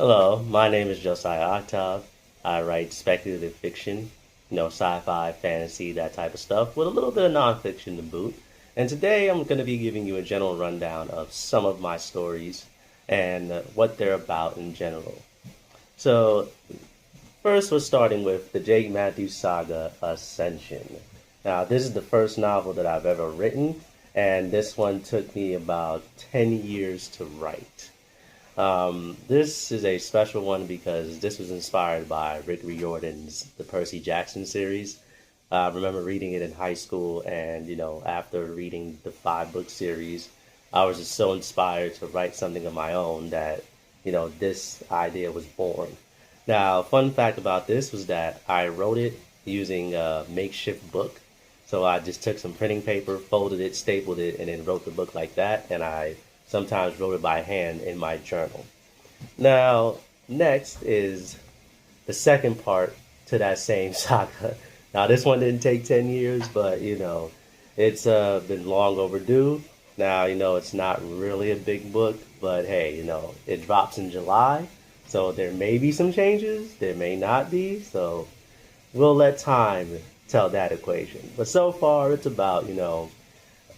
Hello, my name is Josiah Octave. I write speculative fiction, sci-fi, fantasy, that type of stuff, with a little bit of nonfiction to boot. And today I'm going to be giving you a general rundown of some of my stories and what they're about in general. So, first we're starting with the Jake Matthews saga, Ascension. Now, this is the first novel that I've ever written, and this one took me about 10 years to write. This is a special one because this was inspired by Rick Riordan's The Percy Jackson series. I remember reading it in high school, and after reading the five-book series, I was just so inspired to write something of my own that this idea was born. Now, fun fact about this was that I wrote it using a makeshift book. So I just took some printing paper, folded it, stapled it, and then wrote the book like that. And I sometimes wrote it by hand in my journal. Now, next is the second part to that same saga. Now, this one didn't take 10 years, but it's been long overdue. Now, it's not really a big book, but hey, it drops in July. So there may be some changes, there may not be. So we'll let time tell that equation. But so far, it's about,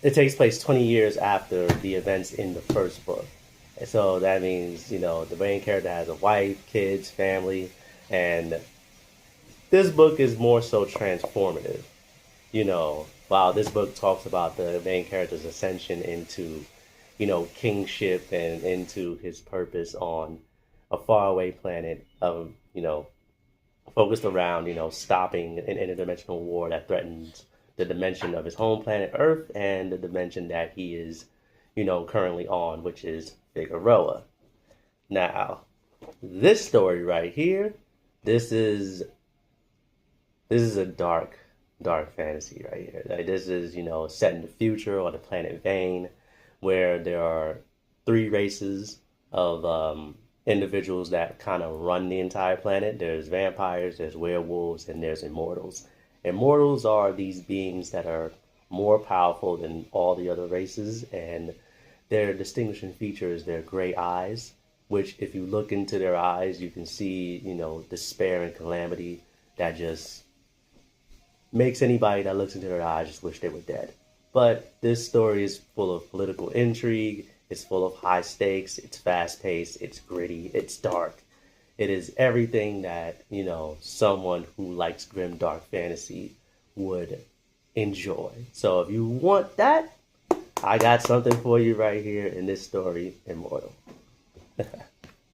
it takes place 20 years after the events in the first book. So that means, the main character has a wife, kids, family, and this book is more so transformative. While this book talks about the main character's ascension into, kingship and into his purpose on a faraway planet of, focused around, stopping an interdimensional war that threatens the dimension of his home planet Earth and the dimension that he is, currently on, which is Figueroa. Now, this story right here, this is a dark fantasy right here. Like, this is, set in the future on the planet Vane, where there are three races of individuals that kind of run the entire planet. There's vampires, there's werewolves, and there's immortals. Immortals are these beings that are more powerful than all the other races, and their distinguishing feature is their gray eyes, which if you look into their eyes, you can see, despair and calamity that just makes anybody that looks into their eyes just wish they were dead. But this story is full of political intrigue. It's full of high stakes. It's fast paced. It's gritty. It's dark. It is everything that, someone who likes grim, dark fantasy would enjoy. So if you want that, I got something for you right here in this story, Immortal.